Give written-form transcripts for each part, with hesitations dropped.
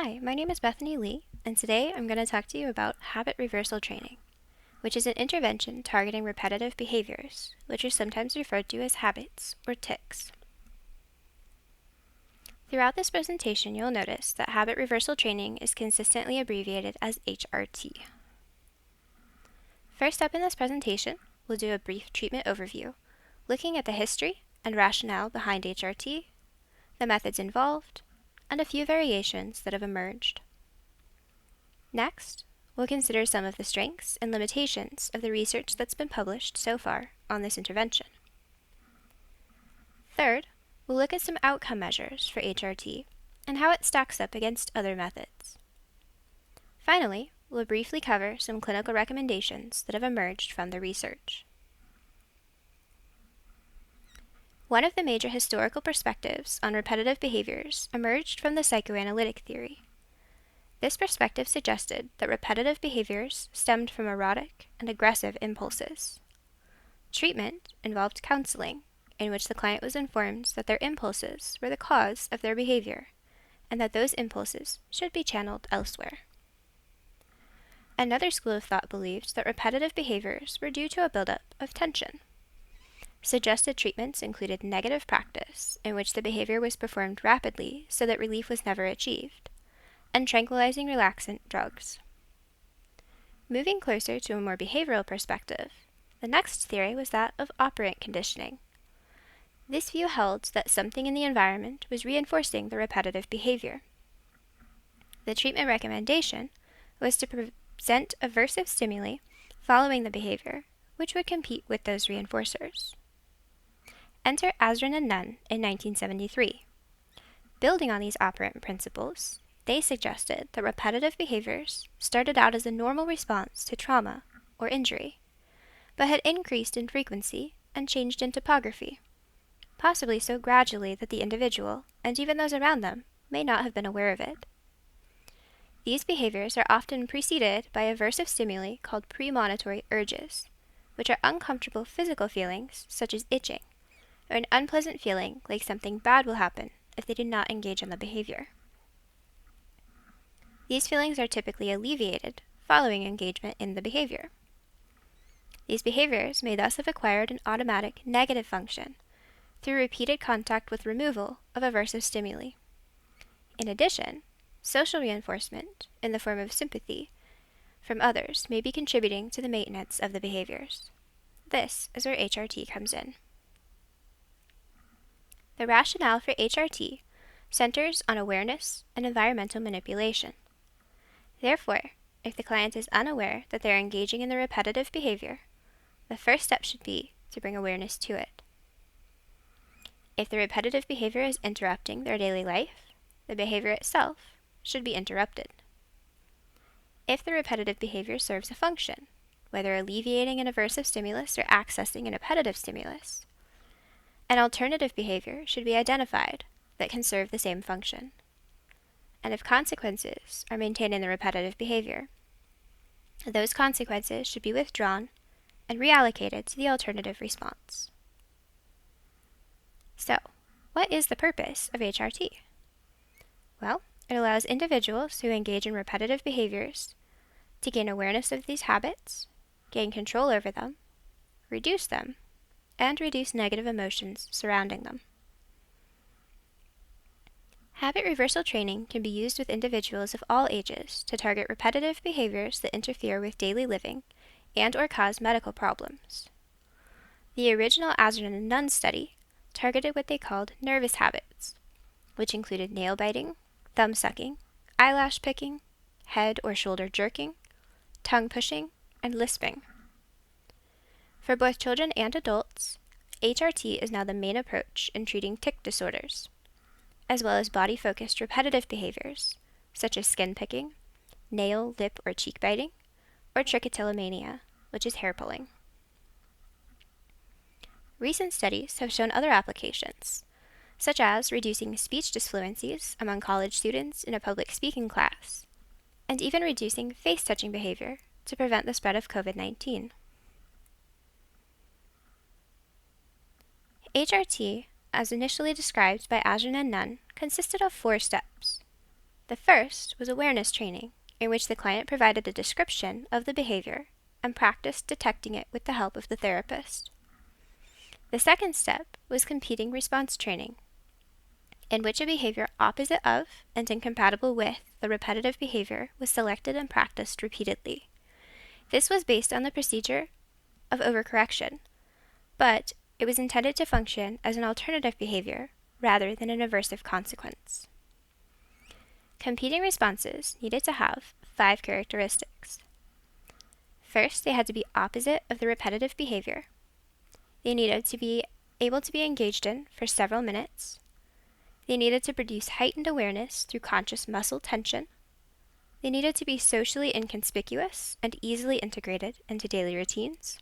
Hi, my name is Bethany Lee, and today I'm going to talk to you about habit reversal training, which is an intervention targeting repetitive behaviors, which are sometimes referred to as habits or tics. Throughout this presentation, you'll notice that habit reversal training is consistently abbreviated as HRT. First up in this presentation, we'll do a brief treatment overview, looking at the history and rationale behind HRT, the methods involved, and a few variations that have emerged. Next, we'll consider some of the strengths and limitations of the research that's been published so far on this intervention. Third, we'll look at some outcome measures for HRT and how it stacks up against other methods. Finally, we'll briefly cover some clinical recommendations that have emerged from the research. One of the major historical perspectives on repetitive behaviors emerged from the psychoanalytic theory. This perspective suggested that repetitive behaviors stemmed from erotic and aggressive impulses. Treatment involved counseling, in which the client was informed that their impulses were the cause of their behavior, and that those impulses should be channeled elsewhere. Another school of thought believed that repetitive behaviors were due to a buildup of tension. Suggested treatments included negative practice, in which the behavior was performed rapidly so that relief was never achieved, and tranquilizing relaxant drugs. Moving closer to a more behavioral perspective, the next theory was that of operant conditioning. This view held that something in the environment was reinforcing the repetitive behavior. The treatment recommendation was to present aversive stimuli following the behavior, which would compete with those reinforcers. Enter Azrin and Nunn in 1973. Building on these operant principles, they suggested that repetitive behaviors started out as a normal response to trauma or injury, but had increased in frequency and changed in topography, possibly so gradually that the individual, and even those around them, may not have been aware of it. These behaviors are often preceded by aversive stimuli called premonitory urges, which are uncomfortable physical feelings such as itching, or an unpleasant feeling like something bad will happen if they do not engage in the behavior. These feelings are typically alleviated following engagement in the behavior. These behaviors may thus have acquired an automatic negative function through repeated contact with removal of aversive stimuli. In addition, social reinforcement, in the form of sympathy from others, may be contributing to the maintenance of the behaviors. This is where HRT comes in. The rationale for HRT centers on awareness and environmental manipulation. Therefore, if the client is unaware that they are engaging in the repetitive behavior, the first step should be to bring awareness to it. If the repetitive behavior is interrupting their daily life, the behavior itself should be interrupted. If the repetitive behavior serves a function, whether alleviating an aversive stimulus or accessing an appetitive stimulus, an alternative behavior should be identified that can serve the same function. And if consequences are maintained in the repetitive behavior, those consequences should be withdrawn and reallocated to the alternative response. So, what is the purpose of HRT? Well, it allows individuals who engage in repetitive behaviors to gain awareness of these habits, gain control over them, reduce them, and reduce negative emotions surrounding them. Habit reversal training can be used with individuals of all ages to target repetitive behaviors that interfere with daily living and/or cause medical problems. The original Azrin and Nunn study targeted what they called nervous habits, which included nail biting, thumb sucking, eyelash picking, head or shoulder jerking, tongue pushing, and lisping. For both children and adults, HRT is now the main approach in treating tic disorders, as well as body-focused repetitive behaviors, such as skin picking, nail, lip, or cheek biting, or trichotillomania, which is hair pulling. Recent studies have shown other applications, such as reducing speech disfluencies among college students in a public speaking class, and even reducing face-touching behavior to prevent the spread of COVID-19. HRT, as initially described by Azrin and Nunn, consisted of 4 steps. The first was awareness training, in which the client provided a description of the behavior and practiced detecting it with the help of the therapist. The second step was competing response training, in which a behavior opposite of and incompatible with the repetitive behavior was selected and practiced repeatedly. This was based on the procedure of overcorrection, but it was intended to function as an alternative behavior rather than an aversive consequence. Competing responses needed to have 5 characteristics. First, they had to be opposite of the repetitive behavior. They needed to be able to be engaged in for several minutes. They needed to produce heightened awareness through conscious muscle tension. They needed to be socially inconspicuous and easily integrated into daily routines.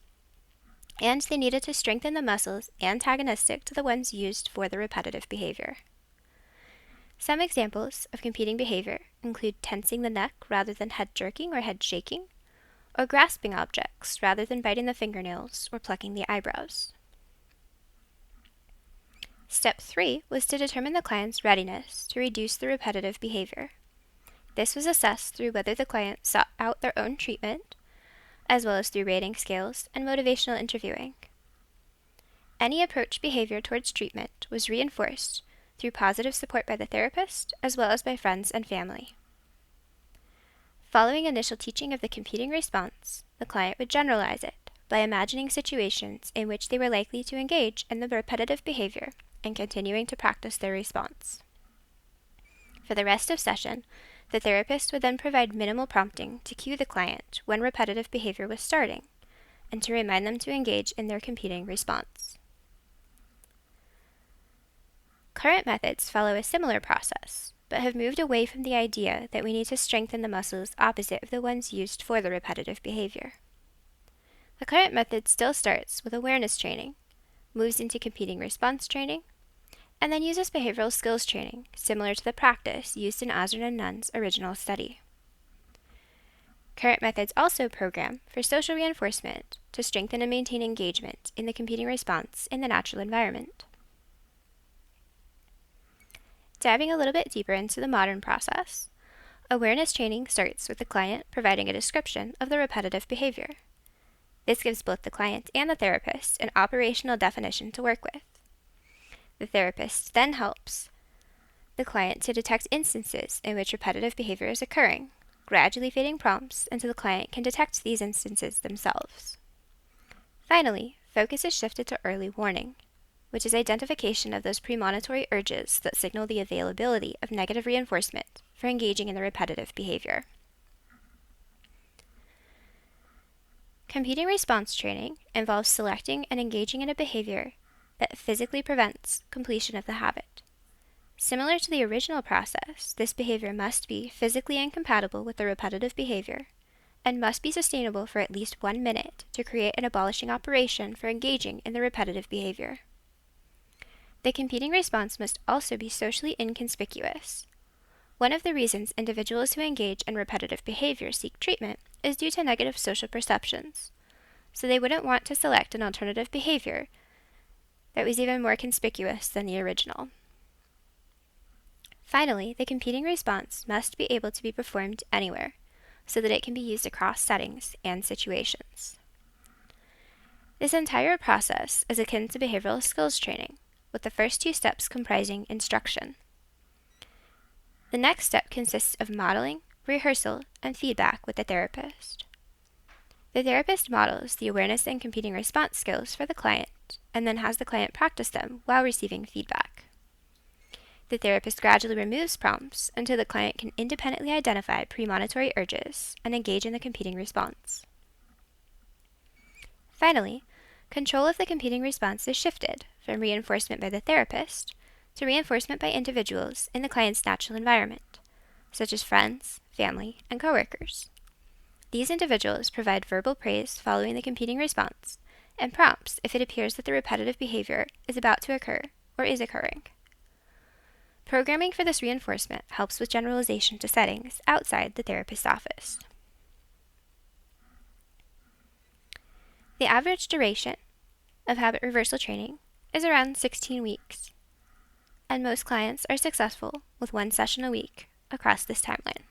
And they needed to strengthen the muscles antagonistic to the ones used for the repetitive behavior. Some examples of competing behavior include tensing the neck rather than head jerking or head shaking, or grasping objects rather than biting the fingernails or plucking the eyebrows. Step 3 was to determine the client's readiness to reduce the repetitive behavior. This was assessed through whether the client sought out their own treatment, as well as through rating scales and motivational interviewing. Any approach behavior towards treatment was reinforced through positive support by the therapist, as well as by friends and family. Following initial teaching of the competing response, the client would generalize it by imagining situations in which they were likely to engage in the repetitive behavior and continuing to practice their response. For the rest of session, the therapist would then provide minimal prompting to cue the client when repetitive behavior was starting, and to remind them to engage in their competing response. Current methods follow a similar process, but have moved away from the idea that we need to strengthen the muscles opposite of the ones used for the repetitive behavior. The current method still starts with awareness training, moves into competing response training, and then uses behavioral skills training, similar to the practice used in Osrin and Nunn's original study. Current methods also program for social reinforcement to strengthen and maintain engagement in the competing response in the natural environment. Diving a little bit deeper into the modern process, awareness training starts with the client providing a description of the repetitive behavior. This gives both the client and the therapist an operational definition to work with. The therapist then helps the client to detect instances in which repetitive behavior is occurring, gradually feeding prompts until the client can detect these instances themselves. Finally, focus is shifted to early warning, which is identification of those premonitory urges that signal the availability of negative reinforcement for engaging in the repetitive behavior. Competing response training involves selecting and engaging in a behavior that physically prevents completion of the habit. Similar to the original process, this behavior must be physically incompatible with the repetitive behavior and must be sustainable for at least 1 minute to create an abolishing operation for engaging in the repetitive behavior. The competing response must also be socially inconspicuous. One of the reasons individuals who engage in repetitive behavior seek treatment is due to negative social perceptions, so they wouldn't want to select an alternative behavior that was even more conspicuous than the original. Finally, the competing response must be able to be performed anywhere, so that it can be used across settings and situations. This entire process is akin to behavioral skills training, with the first 2 steps comprising instruction. The next step consists of modeling, rehearsal, and feedback with the therapist. The therapist models the awareness and competing response skills for the client, and then has the client practice them while receiving feedback. The therapist gradually removes prompts until the client can independently identify premonitory urges and engage in the competing response. Finally, control of the competing response is shifted from reinforcement by the therapist to reinforcement by individuals in the client's natural environment, such as friends, family, and coworkers. These individuals provide verbal praise following the competing response and prompts if it appears that the repetitive behavior is about to occur or is occurring. Programming for this reinforcement helps with generalization to settings outside the therapist's office. The average duration of habit reversal training is around 16 weeks, and most clients are successful with 1 session a week across this timeline.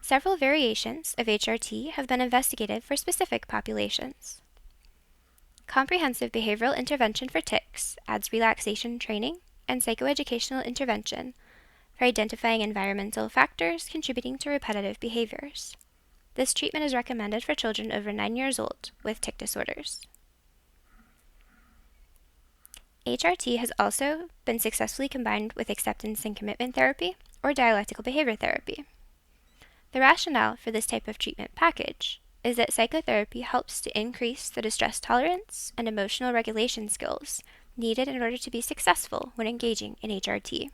Several variations of HRT have been investigated for specific populations. Comprehensive behavioral intervention for tics adds relaxation training and psychoeducational intervention for identifying environmental factors contributing to repetitive behaviors. This treatment is recommended for children over 9 years old with tic disorders. HRT has also been successfully combined with acceptance and commitment therapy or dialectical behavior therapy. The rationale for this type of treatment package is that psychotherapy helps to increase the distress tolerance and emotional regulation skills needed in order to be successful when engaging in HRT.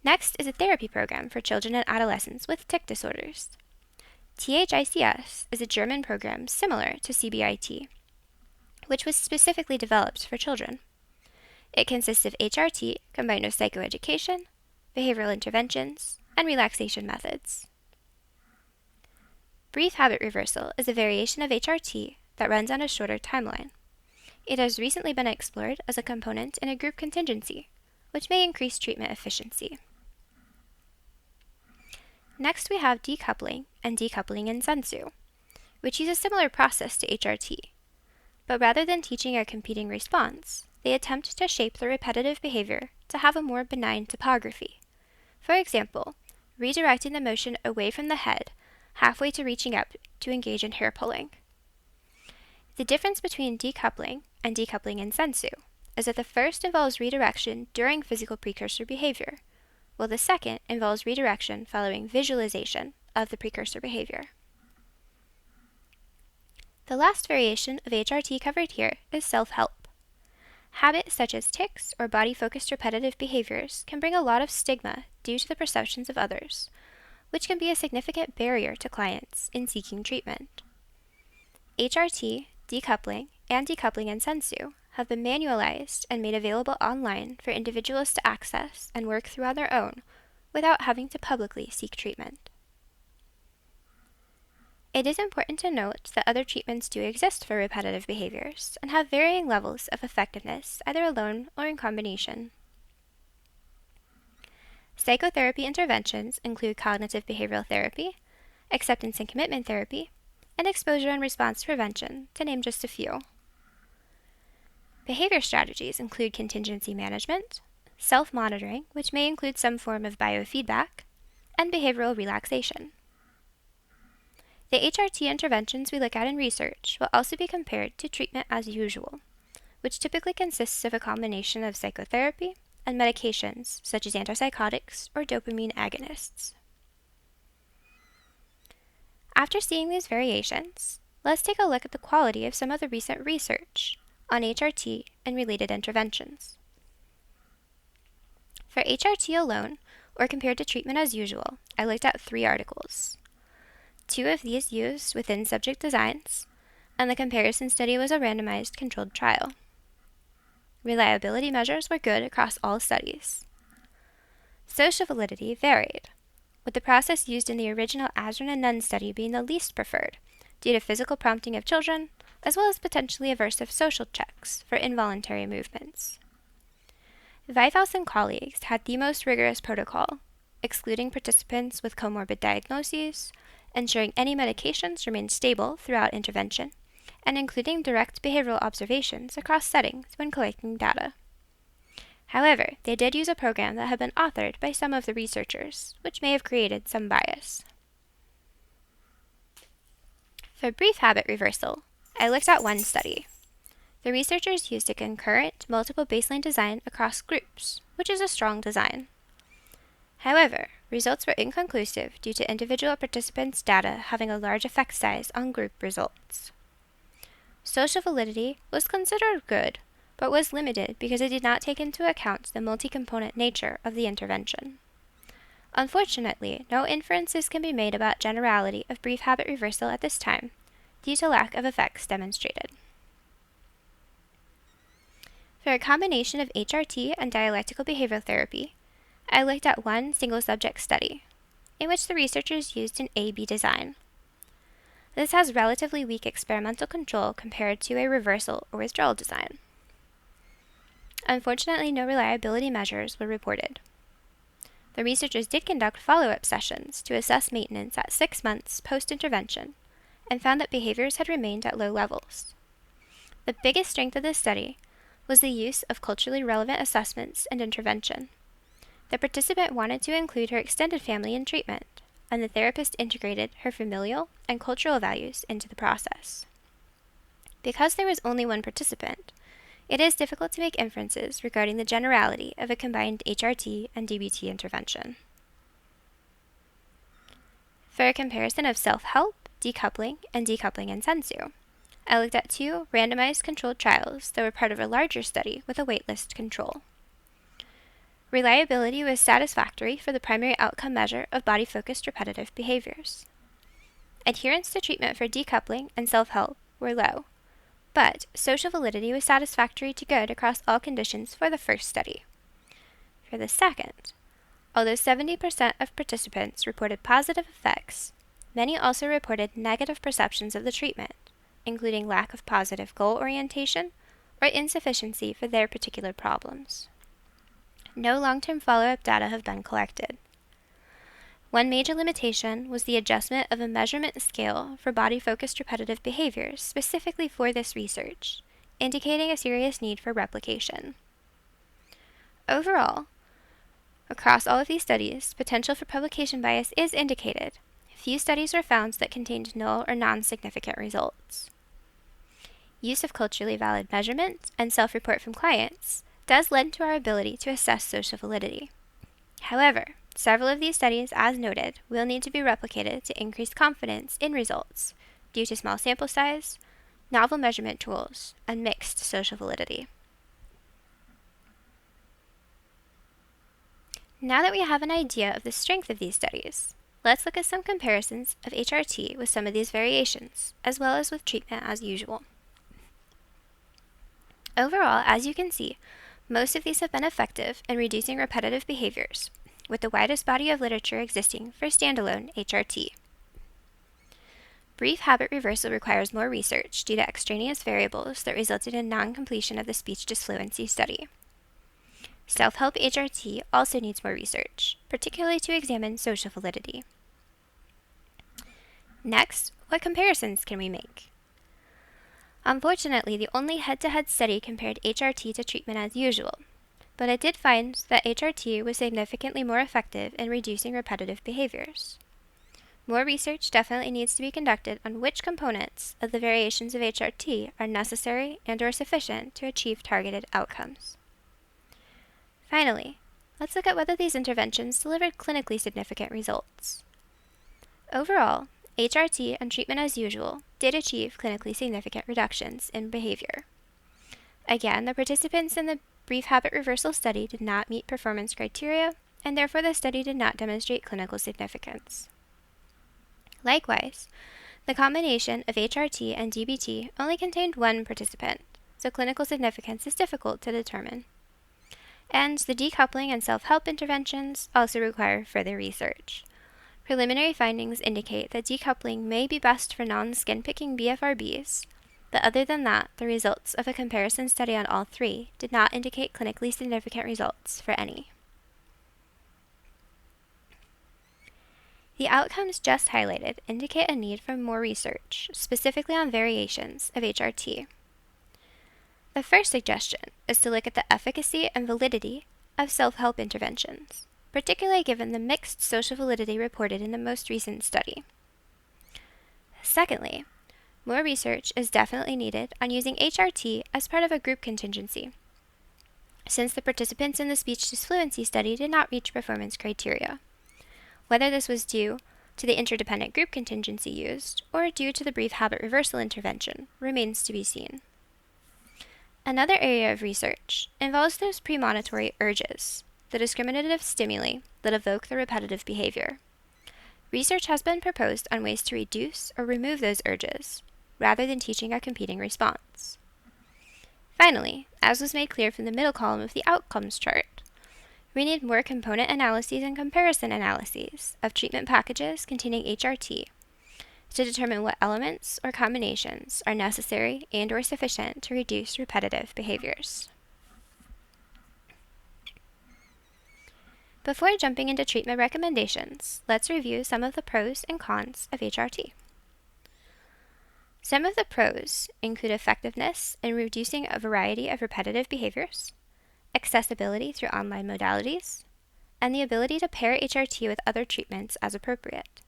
Next is a therapy program for children and adolescents with tic disorders. THICS is a German program similar to CBIT, which was specifically developed for children. It consists of HRT combined with psychoeducation, behavioral interventions, and relaxation methods. Brief habit reversal is a variation of HRT that runs on a shorter timeline. It has recently been explored as a component in a group contingency, which may increase treatment efficiency. Next, we have decoupling and decoupling in sensu, which use a similar process to HRT, but rather than teaching a competing response, they attempt to shape the repetitive behavior to have a more benign topography. For example, redirecting the motion away from the head halfway to reaching up to engage in hair pulling. The difference between decoupling and decoupling in sensu is that the first involves redirection during physical precursor behavior, while the second involves redirection following visualization of the precursor behavior. The last variation of HRT covered here is self-help. Habits such as tics or body-focused repetitive behaviors can bring a lot of stigma due to the perceptions of others, which can be a significant barrier to clients in seeking treatment. HRT, decoupling, and decoupling in sensu have been manualized and made available online for individuals to access and work through on their own without having to publicly seek treatment. It is important to note that other treatments do exist for repetitive behaviors and have varying levels of effectiveness either alone or in combination. Psychotherapy interventions include cognitive behavioral therapy, acceptance and commitment therapy, and exposure and response prevention, to name just a few. Behavior strategies include contingency management, self-monitoring, which may include some form of biofeedback, and behavioral relaxation. The HRT interventions we look at in research will also be compared to treatment as usual, which typically consists of a combination of psychotherapy and medications such as antipsychotics or dopamine agonists. After seeing these variations, let's take a look at the quality of some of the recent research on HRT and related interventions. For HRT alone, or compared to treatment as usual, I looked at 3 articles. 2 of these used within subject designs, and the comparison study was a randomized controlled trial. Reliability measures were good across all studies. Social validity varied, with the process used in the original Azrin and Nunn study being the least preferred due to physical prompting of children, as well as potentially aversive social checks for involuntary movements. Weithaus and colleagues had the most rigorous protocol, excluding participants with comorbid diagnoses, ensuring any medications remained stable throughout intervention, and including direct behavioral observations across settings when collecting data. However, they did use a program that had been authored by some of the researchers, which may have created some bias. For brief habit reversal, I looked at one study. The researchers used a concurrent multiple baseline design across groups, which is a strong design. However, results were inconclusive due to individual participants' data having a large effect size on group results. Social validity was considered good, but was limited because it did not take into account the multi-component nature of the intervention. Unfortunately, no inferences can be made about generality of brief habit reversal at this time, due to lack of effects demonstrated. For a combination of HRT and dialectical behavioral therapy, I looked at one single-subject study, in which the researchers used an A-B design. This has relatively weak experimental control compared to a reversal or withdrawal design. Unfortunately, no reliability measures were reported. The researchers did conduct follow-up sessions to assess maintenance at 6 months post-intervention and found that behaviors had remained at low levels. The biggest strength of this study was the use of culturally relevant assessments and intervention. The participant wanted to include her extended family in treatment, and the therapist integrated her familial and cultural values into the process. Because there was only one participant, it is difficult to make inferences regarding the generality of a combined HRT and DBT intervention. For a comparison of self-help, decoupling, and decoupling in sensu, I looked at 2 randomized controlled trials that were part of a larger study with a waitlist control. Reliability was satisfactory for the primary outcome measure of body-focused repetitive behaviors. Adherence to treatment for decoupling and self-help were low, but social validity was satisfactory to good across all conditions for the first study. For the second, although 70% of participants reported positive effects, many also reported negative perceptions of the treatment, including lack of positive goal orientation or insufficiency for their particular problems. No long-term follow-up data have been collected. One major limitation was the adjustment of a measurement scale for body-focused repetitive behaviors specifically for this research, indicating a serious need for replication. Overall, across all of these studies, potential for publication bias is indicated. Few studies were found that contained null or non-significant results. Use of culturally valid measurement and self-report from clients does lend to our ability to assess social validity. However, several of these studies, as noted, will need to be replicated to increase confidence in results due to small sample size, novel measurement tools, and mixed social validity. Now that we have an idea of the strength of these studies, let's look at some comparisons of HRT with some of these variations, as well as with treatment as usual. Overall, as you can see, most of these have been effective in reducing repetitive behaviors, with the widest body of literature existing for standalone HRT. Brief habit reversal requires more research due to extraneous variables that resulted in non-completion of the speech disfluency study. Self-help HRT also needs more research, particularly to examine social validity. Next, what comparisons can we make? Unfortunately, the only head-to-head study compared HRT to treatment as usual, but it did find that HRT was significantly more effective in reducing repetitive behaviors. More research definitely needs to be conducted on which components of the variations of HRT are necessary and/or sufficient to achieve targeted outcomes. Finally, let's look at whether these interventions delivered clinically significant results. Overall, HRT and treatment as usual did achieve clinically significant reductions in behavior. Again, the participants in the brief habit reversal study did not meet performance criteria, and therefore the study did not demonstrate clinical significance. Likewise, the combination of HRT and DBT only contained one participant, so clinical significance is difficult to determine. And the decoupling and self-help interventions also require further research. Preliminary findings indicate that decoupling may be best for non-skin-picking BFRBs, but other than that, the results of a comparison study on all 3 did not indicate clinically significant results for any. The outcomes just highlighted indicate a need for more research, specifically on variations of HRT. The first suggestion is to look at the efficacy and validity of self-help interventions, particularly given the mixed social validity reported in the most recent study. Secondly, more research is definitely needed on using HRT as part of a group contingency, since the participants in the speech disfluency study did not reach performance criteria. Whether this was due to the interdependent group contingency used or due to the brief habit reversal intervention remains to be seen. Another area of research involves those premonitory urges, the discriminative stimuli that evoke the repetitive behavior. Research has been proposed on ways to reduce or remove those urges, rather than teaching a competing response. Finally, as was made clear from the middle column of the outcomes chart, we need more component analyses and comparison analyses of treatment packages containing HRT to determine what elements or combinations are necessary and/or sufficient to reduce repetitive behaviors. Before jumping into treatment recommendations, let's review some of the pros and cons of HRT. Some of the pros include effectiveness in reducing a variety of repetitive behaviors, accessibility through online modalities, and the ability to pair HRT with other treatments as appropriate.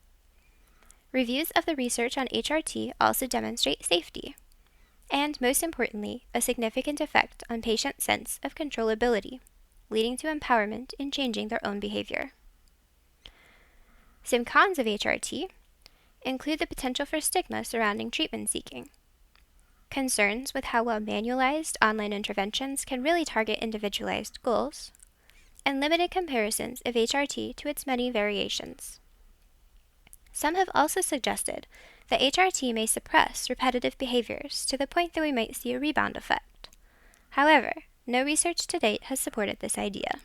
Reviews of the research on HRT also demonstrate safety, and most importantly, a significant effect on patient sense of controllability, leading to empowerment in changing their own behavior. Some cons of HRT include the potential for stigma surrounding treatment seeking, concerns with how well manualized online interventions can really target individualized goals, and limited comparisons of HRT to its many variations. Some have also suggested that HRT may suppress repetitive behaviors to the point that we might see a rebound effect. However, no research to date has supported this idea.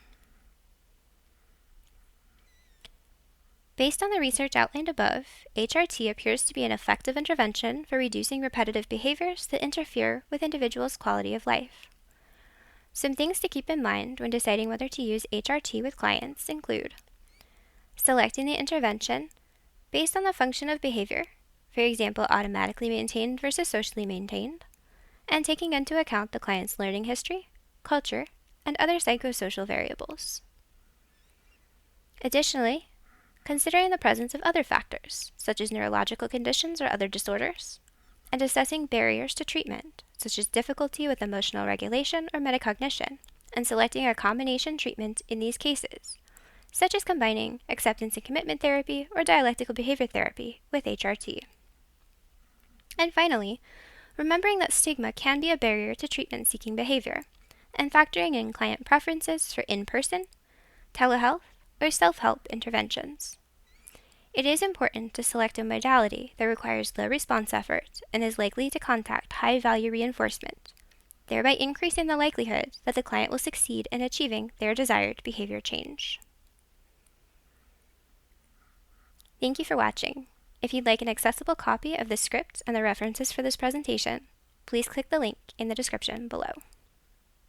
Based on the research outlined above, HRT appears to be an effective intervention for reducing repetitive behaviors that interfere with individuals' quality of life. Some things to keep in mind when deciding whether to use HRT with clients include selecting the intervention based on the function of behavior, for example, automatically maintained versus socially maintained, and taking into account the client's learning history, culture, and other psychosocial variables. Additionally, considering the presence of other factors, such as neurological conditions or other disorders, and assessing barriers to treatment, such as difficulty with emotional regulation or metacognition, and selecting a combination treatment in these cases, such as combining acceptance and commitment therapy or dialectical behavior therapy with HRT. And finally, remembering that stigma can be a barrier to treatment-seeking behavior, and factoring in client preferences for in-person, telehealth, or self-help interventions. It is important to select a modality that requires low response effort and is likely to contact high-value reinforcement, thereby increasing the likelihood that the client will succeed in achieving their desired behavior change. Thank you for watching. If you'd like an accessible copy of the script and the references for this presentation, please click the link in the description below.